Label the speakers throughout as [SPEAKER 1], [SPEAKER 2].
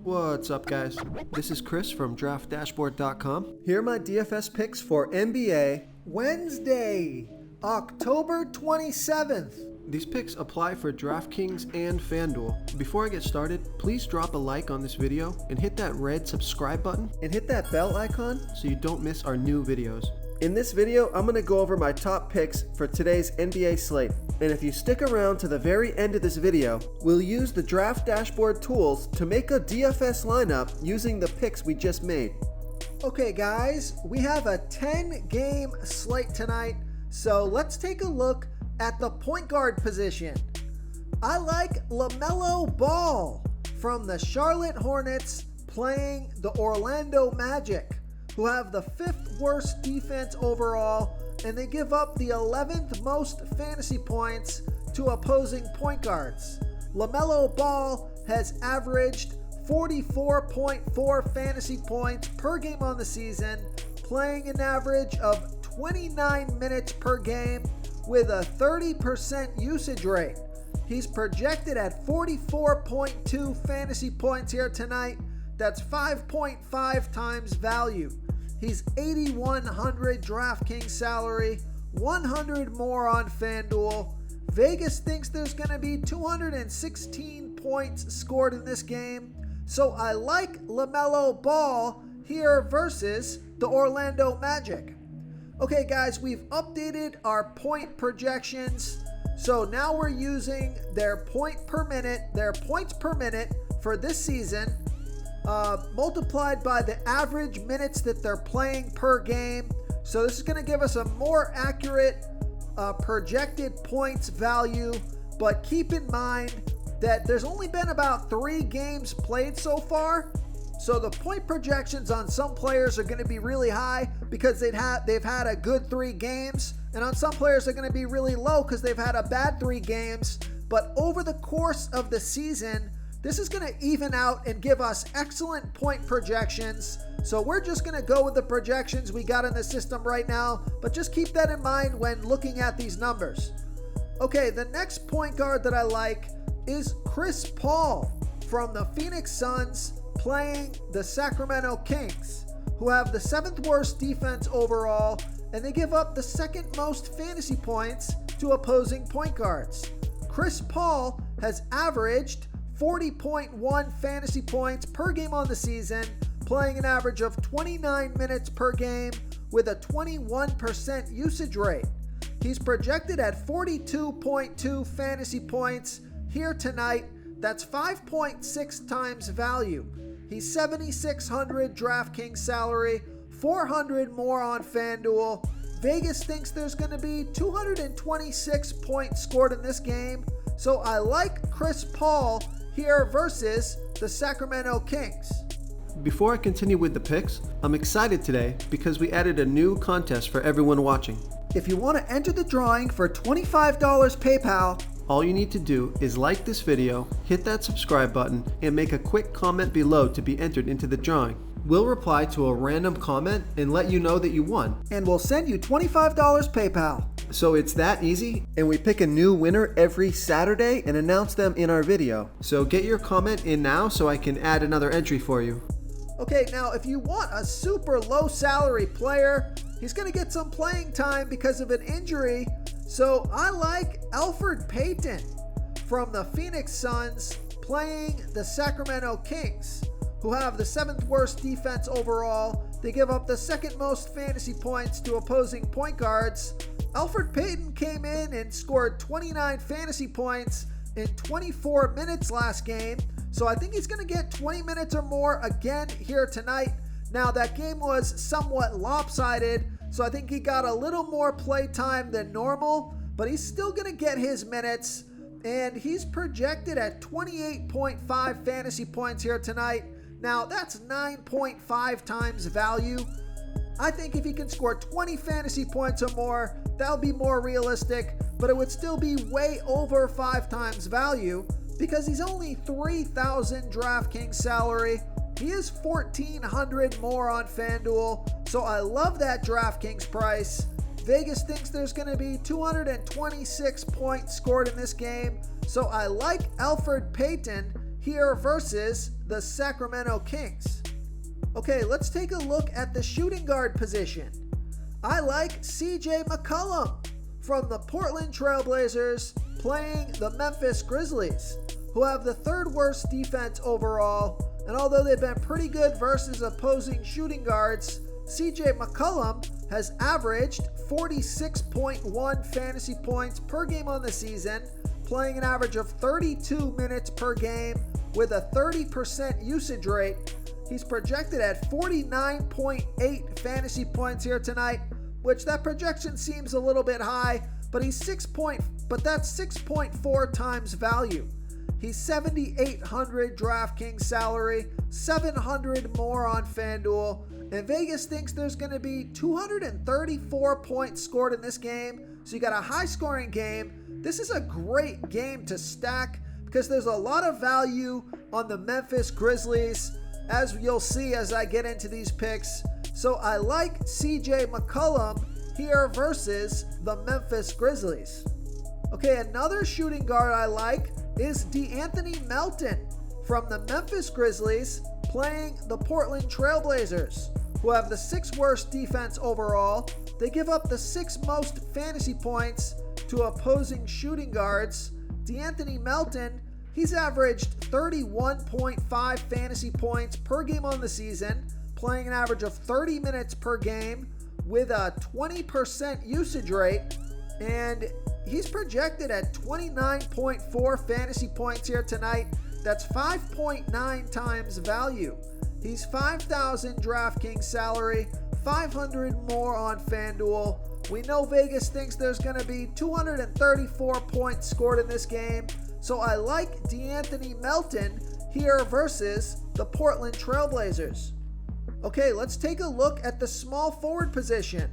[SPEAKER 1] What's up, guys? This is Chris from DraftDashboard.com. Here are my DFS picks for NBA Wednesday, October 27th. These picks apply for DraftKings and FanDuel. Before I get started, please drop a like on this video and hit that red subscribe button and hit that bell icon so you don't miss our new videos. In this video, I'm going to go over my top picks for today's NBA slate. And if you stick around to the very end of this video, we'll use the Draft Dashboard tools to make a DFS lineup using the picks we just made. Okay guys, we have a 10-game slate tonight, so let's take a look at the point guard position. I like LaMelo Ball from the Charlotte Hornets playing the Orlando Magic, who have the 5th worst defense overall, and they give up the 11th most fantasy points to opposing point guards. LaMelo Ball has averaged 44.4 fantasy points per game on the season, playing an average of 29 minutes per game with a 30% usage rate. He's projected at 44.2 fantasy points here tonight. That's 5.5 times value. He's 8,100 DraftKings salary, 100 more on FanDuel. Vegas thinks there's going to be 216 points scored in this game, so I like LaMelo Ball here versus the Orlando Magic. Okay guys, we've updated our point projections, so now we're using their points per minute for this season, multiplied by the average minutes that they're playing per game. So this is going to give us a more accurate projected points value, but keep in mind that there's only been about 3 games played so far, so the point projections on some players are going to be really high because they've had a good 3 games, and on some players they're going to be really low because they've had a bad 3 games. But over the course of the season, this is going to even out and give us excellent point projections. So we're just going to go with the projections we got in the system right now, but just keep that in mind when looking at these numbers. Okay, the next point guard that I like is Chris Paul from the Phoenix Suns playing the Sacramento Kings, who have the 7th worst defense overall, and they give up the 2nd most fantasy points to opposing point guards. Chris Paul has averaged 40.1 fantasy points per game on the season, playing an average of 29 minutes per game with a 21% usage rate. He's projected at 42.2 fantasy points here tonight. That's 5.6 times value. He's 7,600 DraftKings salary, 400 more on FanDuel. Vegas thinks there's going to be 226 points scored in this game, so I like Chris Paul here versus the Sacramento Kings. Before I continue with the picks, I'm excited today because we added a new contest for everyone watching. If you want to enter the drawing for $25 PayPal, all you need to do is like this video, hit that subscribe button, and make a quick comment below to be entered into the drawing. We'll reply to a random comment and let you know that you won. And we'll send you $25 PayPal. So it's that easy, and we pick a new winner every Saturday and announce them in our video. So get your comment in now so I can add another entry for you. Okay, now if you want a super low salary player, he's going to get some playing time because of an injury. So I like Elfrid Payton from the Phoenix Suns playing the Sacramento Kings, who have the 7th worst defense overall. They give up the 2nd most fantasy points to opposing point guards. Elfrid Payton came in and scored 29 fantasy points in 24 minutes last game, so I think he's going to get 20 minutes or more again here tonight. Now that game was somewhat lopsided, so I think he got a little more play time than normal, but he's still going to get his minutes, and he's projected at 28.5 fantasy points here tonight. Now that's 9.5 times value. I think if he can score 20 fantasy points or more, that'll be more realistic, but it would still be way over 5 times value because he's only 3,000 DraftKings salary. He is 1,400 more on FanDuel, so I love that DraftKings price. Vegas thinks there's going to be 226 points scored in this game, so I like Elfrid Payton here versus the Sacramento Kings. Okay, let's take a look at the shooting guard position. I like CJ McCollum from the Portland Trailblazers playing the Memphis Grizzlies, who have the third worst defense overall, and although they've been pretty good versus opposing shooting guards, CJ McCollum has averaged 46.1 fantasy points per game on the season, playing an average of 32 minutes per game with a 30% usage rate. He's projected at 49.8 fantasy points here tonight, which that projection seems a little bit high, but that's 6.4 times value. He's 7,800 DraftKings salary, 700 more on FanDuel, and Vegas thinks there's going to be 234 points scored in this game. So you got a high-scoring game. This is a great game to stack because there's a lot of value on the Memphis Grizzlies, as you'll see as I get into these picks. So I like CJ McCollum here versus the Memphis Grizzlies. Okay, another shooting guard I like is D'Anthony Melton from the Memphis Grizzlies playing the Portland Trailblazers, who have the 6th worst defense overall. They give up the 6th most fantasy points to opposing shooting guards. D'Anthony Melton, he's averaged 31.5 fantasy points per game on the season, playing an average of 30 minutes per game with a 20% usage rate, and he's projected at 29.4 fantasy points here tonight. That's 5.9 times value. He's 5,000 DraftKings salary, 500 more on FanDuel. We know Vegas thinks there's going to be 234 points scored in this game, so I like D'Anthony Melton here versus the Portland Trailblazers. Okay, let's take a look at the small forward position.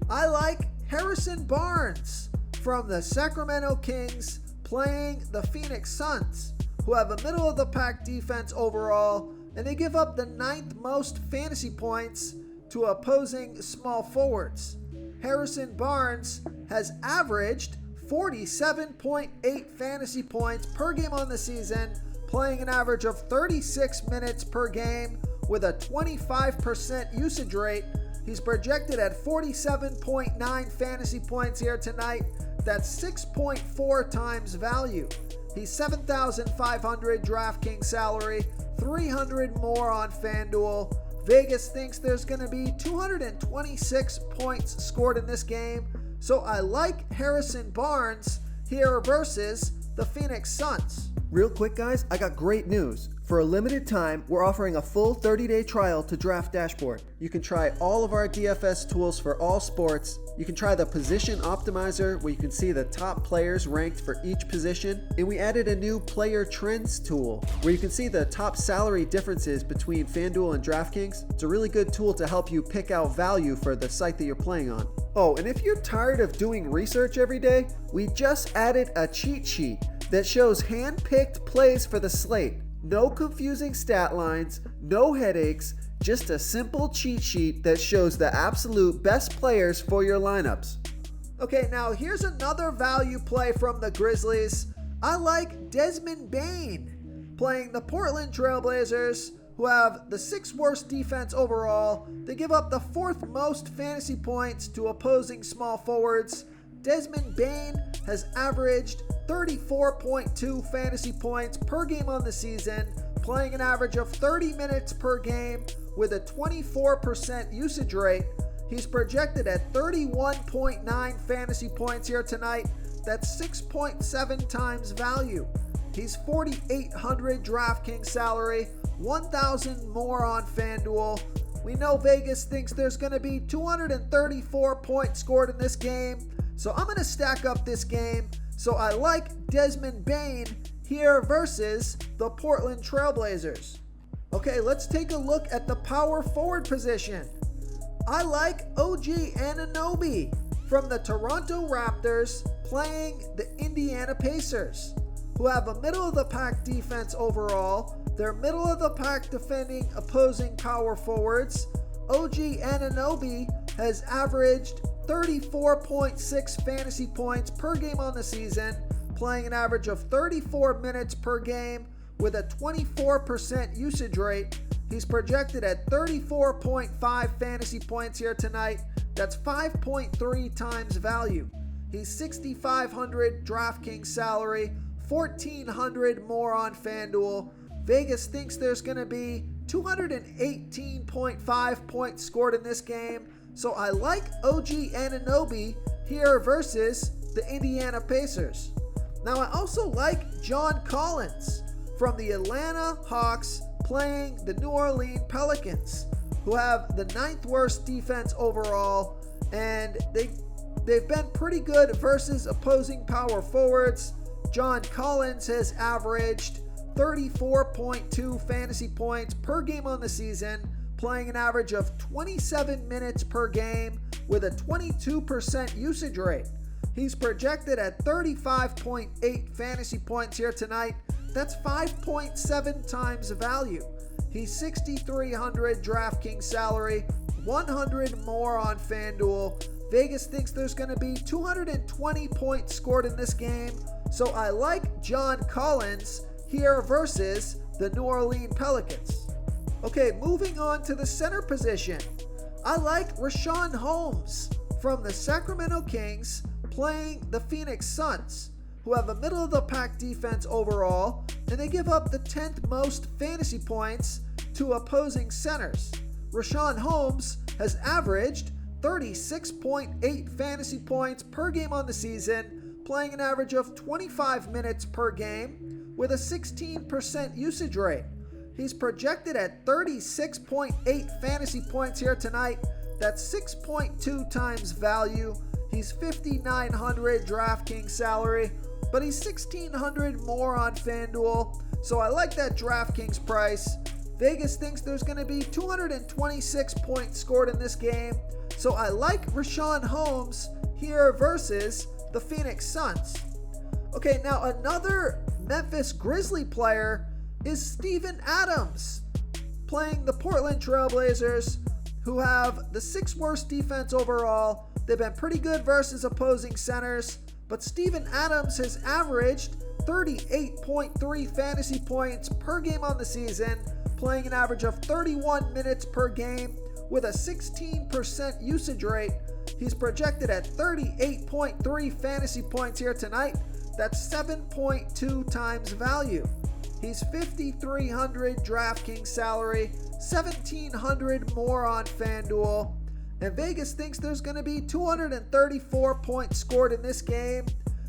[SPEAKER 1] I like Harrison Barnes from the Sacramento Kings playing the Phoenix Suns, who have a middle-of-the-pack defense overall, and they give up the 9th most fantasy points to opposing small forwards. Harrison Barnes has averaged 47.8 fantasy points per game on the season, playing an average of 36 minutes per game with a 25% usage rate. He's projected at 47.9 fantasy points here tonight. That's 6.4 times value. He's 7,500 DraftKings salary, 300 more on FanDuel. Vegas thinks there's going to be 226 points scored in this game, so I like Harrison Barnes here versus the Phoenix Suns. Real quick, guys, I got great news. For a limited time, we're offering a full 30-day trial to Draft Dashboard. You can try all of our DFS tools for all sports. You can try the Position Optimizer, where you can see the top players ranked for each position. And we added a new Player Trends tool, where you can see the top salary differences between FanDuel and DraftKings. It's a really good tool to help you pick out value for the site that you're playing on. Oh, and if you're tired of doing research every day, we just added a cheat sheet that shows hand-picked plays for the slate. No confusing stat lines, no headaches, just a simple cheat sheet that shows the absolute best players for your lineups. Okay, now here's another value play from the Grizzlies. I like Desmond Bane playing the Portland Trailblazers, who have the 6th worst defense overall. They give up the 4th most fantasy points to opposing small forwards. Desmond Bane has averaged 34.2 fantasy points per game on the season, playing an average of 30 minutes per game with a 24% usage rate. He's projected at 31.9 fantasy points here tonight. That's 6.7 times value. He's 4,800 DraftKings salary, 1,000 more on FanDuel. We know Vegas thinks there's going to be 234 points scored in this game, so I'm going to stack up this game. So I like Desmond Bane here versus the Portland Trailblazers. Okay, let's take a look at the power forward position. I like OG Anunoby from the Toronto Raptors playing the Indiana Pacers, who have a middle-of-the-pack defense overall. They're middle-of-the-pack defending opposing power forwards. OG Anunoby has averaged 34.6 fantasy points per game on the season, playing an average of 34 minutes per game with a 24% usage rate. He's projected at 34.5 fantasy points here tonight. That's 5.3 times value. He's 6,500 DraftKings salary, 1,400 more on FanDuel. Vegas thinks there's going to be 218.5 points scored in this game. So I like OG Anunoby here versus the Indiana Pacers. Now I also like John Collins from the Atlanta Hawks playing the New Orleans Pelicans, who have the 9th worst defense overall, and they've been pretty good versus opposing power forwards. John Collins has averaged 34.2 fantasy points per game on the season, playing an average of 27 minutes per game with a 22% usage rate. He's projected at 35.8 fantasy points here tonight. That's 5.7 times value. He's 6,300 DraftKings salary, 100 more on FanDuel. Vegas thinks there's going to be 220 points scored in this game. So I like John Collins here versus the New Orleans Pelicans. Okay, moving on to the center position. I like Richaun Holmes from the Sacramento Kings playing the Phoenix Suns, who have a middle-of-the-pack defense overall, and they give up the 10th most fantasy points to opposing centers. Richaun Holmes has averaged 36.8 fantasy points per game on the season, playing an average of 25 minutes per game with a 16% usage rate. He's projected at 36.8 fantasy points here tonight. That's 6.2 times value. He's 5,900 DraftKings salary, but he's 1,600 more on FanDuel. So I like that DraftKings price. Vegas thinks there's going to be 226 points scored in this game. So I like Richaun Holmes here versus the Phoenix Suns. Okay, now another Memphis Grizzly player is Steven Adams, playing the Portland Trailblazers, who have the 6th worst defense overall. They've been pretty good versus opposing centers, but Steven Adams has averaged 38.3 fantasy points per game on the season, playing an average of 31 minutes per game with a 16% usage rate. He's projected at 38.3 fantasy points here tonight. That's 7.2 times value. He's 5,300 DraftKings salary, 1,700 more on FanDuel. And Vegas thinks there's going to be 234 points scored in this game.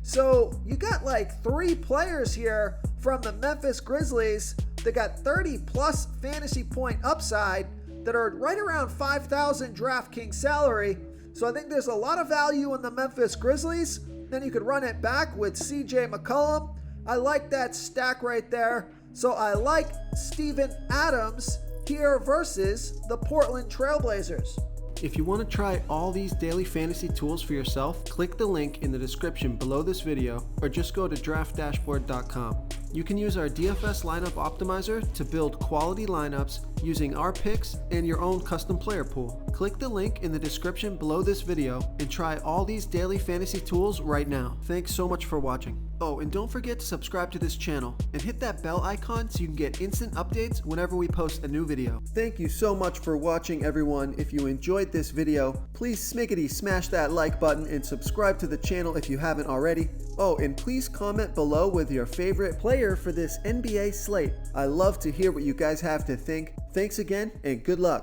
[SPEAKER 1] So you got like 3 players here from the Memphis Grizzlies that got 30 plus fantasy point upside that are right around 5,000 DraftKings salary. So I think there's a lot of value in the Memphis Grizzlies. Then you could run it back with CJ McCollum. I like that stack right there. So I like Steven Adams here versus the Portland Trailblazers.
[SPEAKER 2] If you want to try all these daily fantasy tools for yourself, click the link in the description below this video or just go to draftdashboard.com. You can use our DFS lineup optimizer to build quality lineups using our picks and your own custom player pool. Click the link in the description below this video and try all these daily fantasy tools right now. Thanks so much for watching. Oh, and don't forget to subscribe to this channel and hit that bell icon so you can get instant updates whenever we post a new video.
[SPEAKER 1] Thank you so much for watching, everyone. If you enjoyed this video, please smiggity smash that like button and subscribe to the channel if you haven't already. Oh, and please comment below with your favorite player for this NBA slate. I love to hear what you guys have to think. Thanks again, and good luck.